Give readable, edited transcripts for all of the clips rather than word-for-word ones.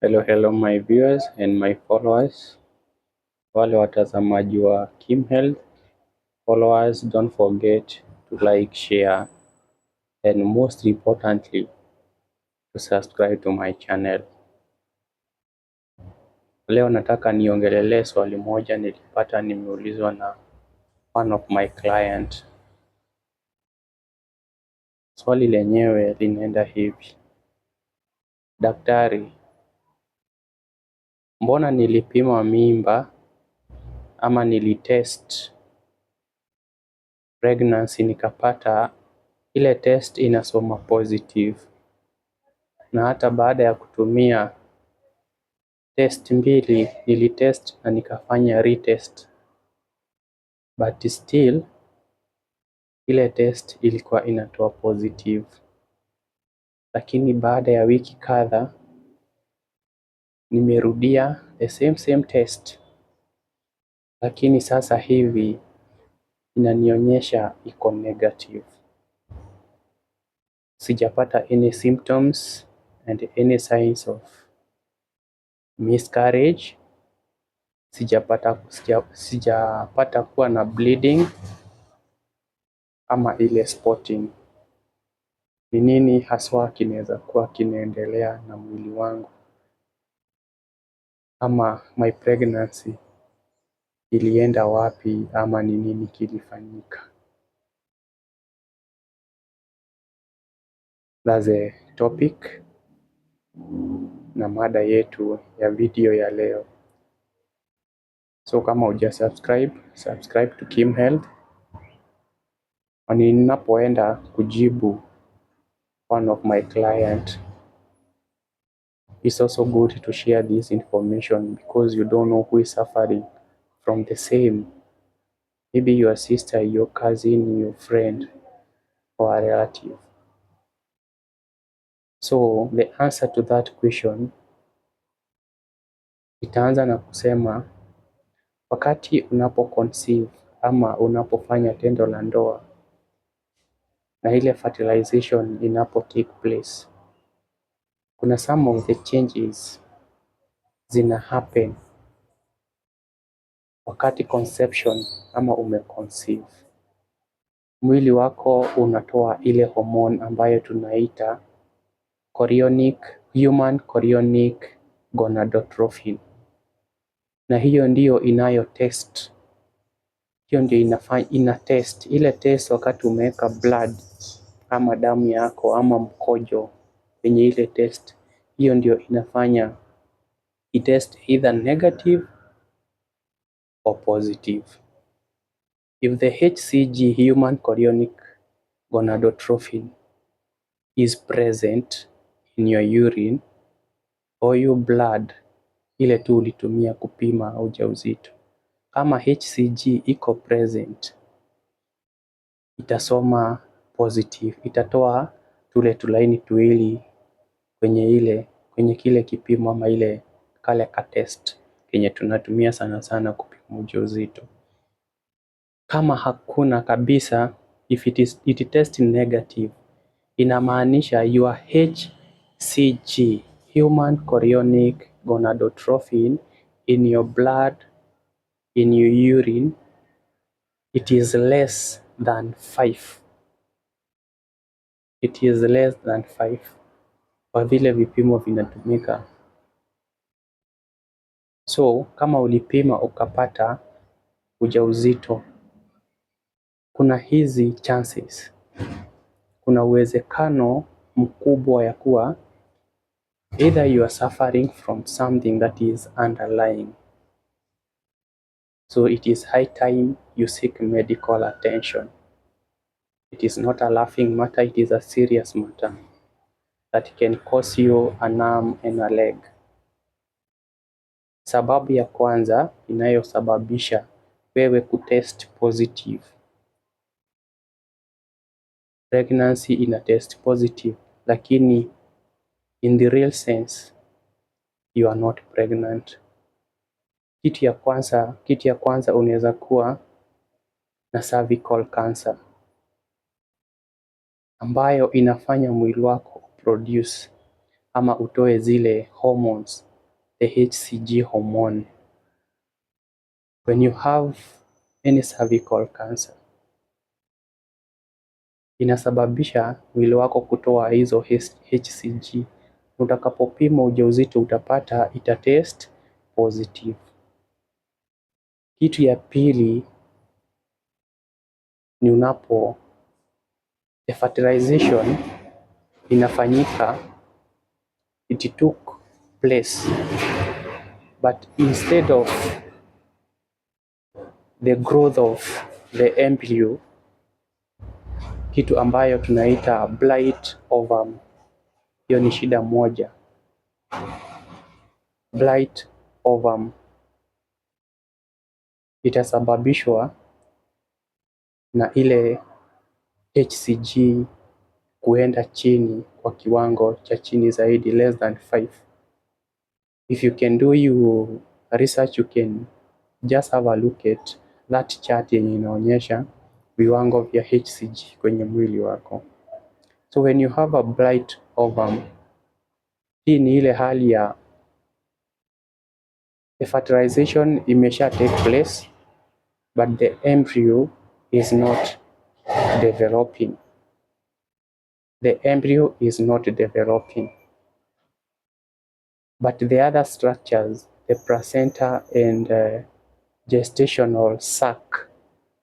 Hello my viewers and my followers, wale watazamaji wa KimHealth followers, don't forget to like, share and most importantly to subscribe to my channel. Leo nataka niongelelee swali moja nilipata nimeulizwa na one of my client. Swali lenyewe linaenda hivi: daktari, mbona nilipima mimba ama nilitest pregnancy nikapata ile test inasoma positive, na hata baada ya kutumia test mbili nilitest na nikafanya retest, but still ile test ilikuwa inatoa positive. Lakini baada ya wiki kadha nimerudia the same test, lakini sasa hivi inanionyesha iko negative. Sijapata any symptoms and any signs of miscarriage. Sijapata kuwa na bleeding ama ile spotting. Ni nini haswa kinaweza kuwa kinaendelea na mwili wangu, ama my pregnancy ilienda wapi, ama ni nini kilifanyika? That's the topic na mada yetu ya video ya leo. So kama uja subscribe to KimHealth. Ninapoenda kujibu one of my client, it's also good to share this information because you don't know who is suffering from the same. Maybe your sister, your cousin, your friend or a relative. So the answer to that question itaanza na kusema, wakati unapo conceive ama unapofanya tendo la ndoa na ile fertilization inapo take place, kuna some of the changes zina happen wakati conception ama umeconceive. Mwili wako unatoa ile hormone ambayo tunaita human chorionic gonadotropin, na hiyo ndio ina test ile test. Wakati umeweka blood ama damu yako ama mkojo kwenye ile test, hiyo ndio inafanya test either negative or positive. If the HCG, human chorionic gonadotropin, is present in your urine or your blood, ile tu ulitumia kupima ujauzito, kama HCG iko present, itasoma positive, itatoa tule tulaini tuwili kwenye kile kipimo ama ile kale ka test kenye tunatumia sana kupima ujauzito. Kama hakuna kabisa, if it test negative, inamaanisha your HCG, human chorionic gonadotropin, in your blood, in your urine, it is less than 5. It is less than 5 kwa vile vipimo vinatumika. So kama ulipima ukapata ujauzito, kuna hizi chances, kuna uwezekano mkubwa ya kuwa either you are suffering from something that is underlying. So it is high time you seek medical attention. It is not a laughing matter, it is a serious matter that can cause you an arm and a leg. Sababu ya kwanza inayosababisha wewe kutest positive, pregnancy ina test positive, lakini in the real sense you are not pregnant. Kitu ya kwanza unaweza kuwa na cervical cancer, ambayo inafanya mwili wako produce ama utoe zile hormones the HCG hormone. When you have any cervical cancer, inasababisha mwili wako kutoa hizo HCG. Utakapopima ujauzito utapata itatest positive. Kitu ya pili ni the fertilization inafanyika, it took place, but instead of the growth of the embryo, kitu ambayo tunaita blight ovum. Hiyo ni shida moja. Blight ovum itasababishwa na ile HCG kuenda chini kwa kiwango cha chini zaidi, less than 5. If you can do your research, you can just have a look at that chart yenye inaonyesha viwango vya HCG kwenye mwili wako. So when you have a blight ovum, hii ni ile hali ya the fertilization imesha take place, but the embryo is not developing. The embryo is not developing. But the other structures, the placenta and gestational sac,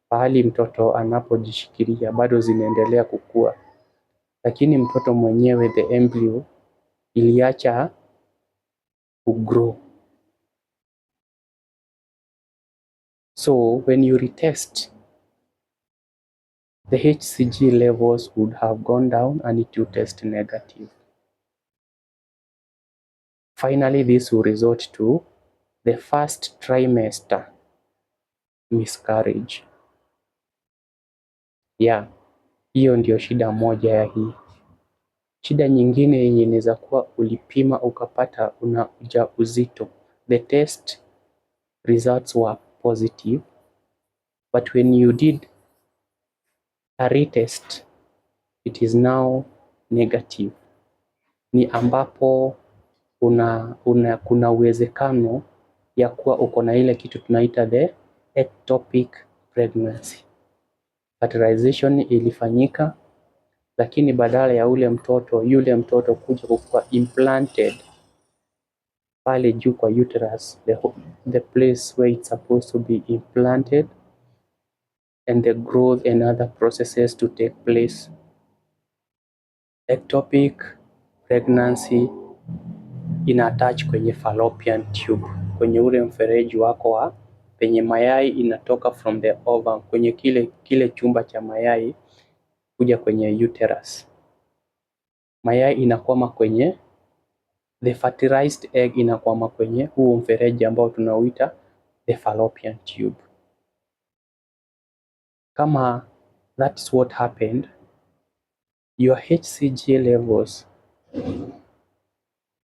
pahali mtoto anapojishikilia, bado zinaendelea kukua, lakini mtoto mwenyewe, the embryo, iliacha kugrow. So when you retest, the HCG levels would have gone down and it will test negative. Finally, this will result to the first trimester miscarriage. Yeah, hiyo ndio shida moja ya hii. Shida nyingine yenye inaweza kuwa ulipima ukapata una ujauzito. The test results were positive, but when you did a retest, it is now negative. Ni ambapo kuna uwezekano ya kuwa uko na ile kitu tunaita the ectopic pregnancy. Fertilization ilifanyika, lakini badala ya yule mtoto kuja kuwa implanted pale juu kwa uterus, the place where it's supposed to be implanted, and the growth and other processes to take place, ectopic pregnancy ina attach kwenye fallopian tube, kwenye ule mfereji wako wa penye mayai inatoka from the ovum, kwenye kile chumba cha mayai kuja kwenye uterus. Mayai inakwama kwenye the fertilized egg, inakwama kwenye huo mfereji ambao tunauita the fallopian tube. Kama that's what happened, your HCG levels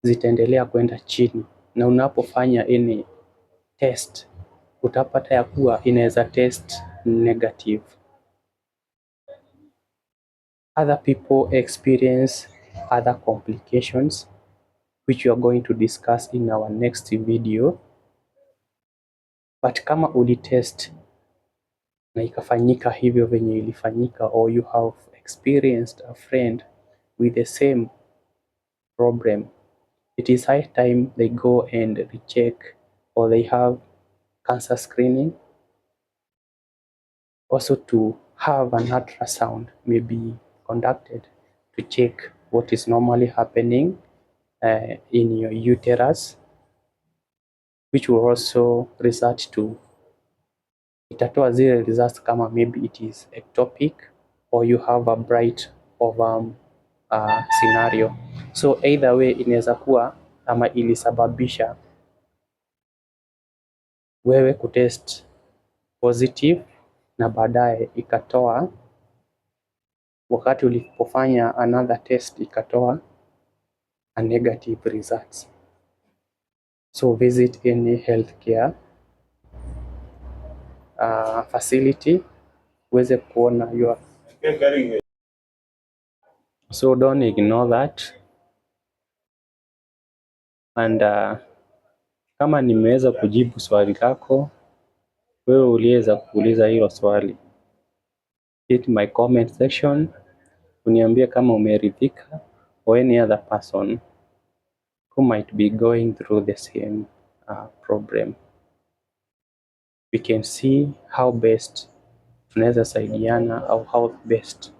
zitaendelea kwenda chini, na unapofanya any test utapata ya kuwa inaweza test negative. Other people experience other complications which we are going to discuss in our next video. But kama ulitest na ikafanyika hivyo venye ilifanyika, or you have experienced a friend with the same problem, it is high time they go and recheck, or they have cancer screening. Also to have an ultrasound may be conducted to check what is normally happening in your uterus, which will also result to, itatoa zile results kama maybe it is ectopic or you have a bright ovum scenario. So either way inaweza kuwa ama ilisababisha wewe kutest positive na baadaye ikatoa, wakati ulipofanya another test ikatoa a negative results. So visit any healthcare facility uweze kuona your. So don't ignore that, and Kama nimeweza kujibu swali lako, wewe uliweza kuuliza hilo swali, hit my comment section, uniambie kama umeridhika or any other person who might be going through the same problem. We can see how best tunaweza saidiana au how best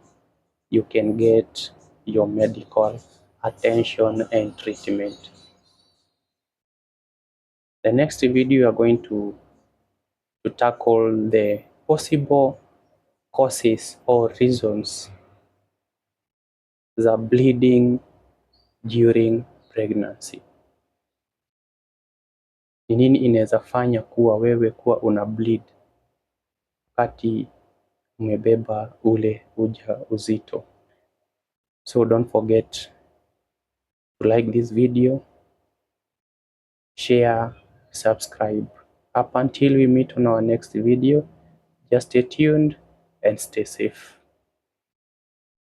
you can get your medical attention and treatment. The next video we are going to tackle the possible causes or reasons za bleeding during pregnancy. Ni nini inaweza fanya kuwa wewe kuwa una bleed wakati umebeba ule ujauzito? So don't forget to like this video, share, subscribe. Up until we meet on our next video, just stay tuned and stay safe.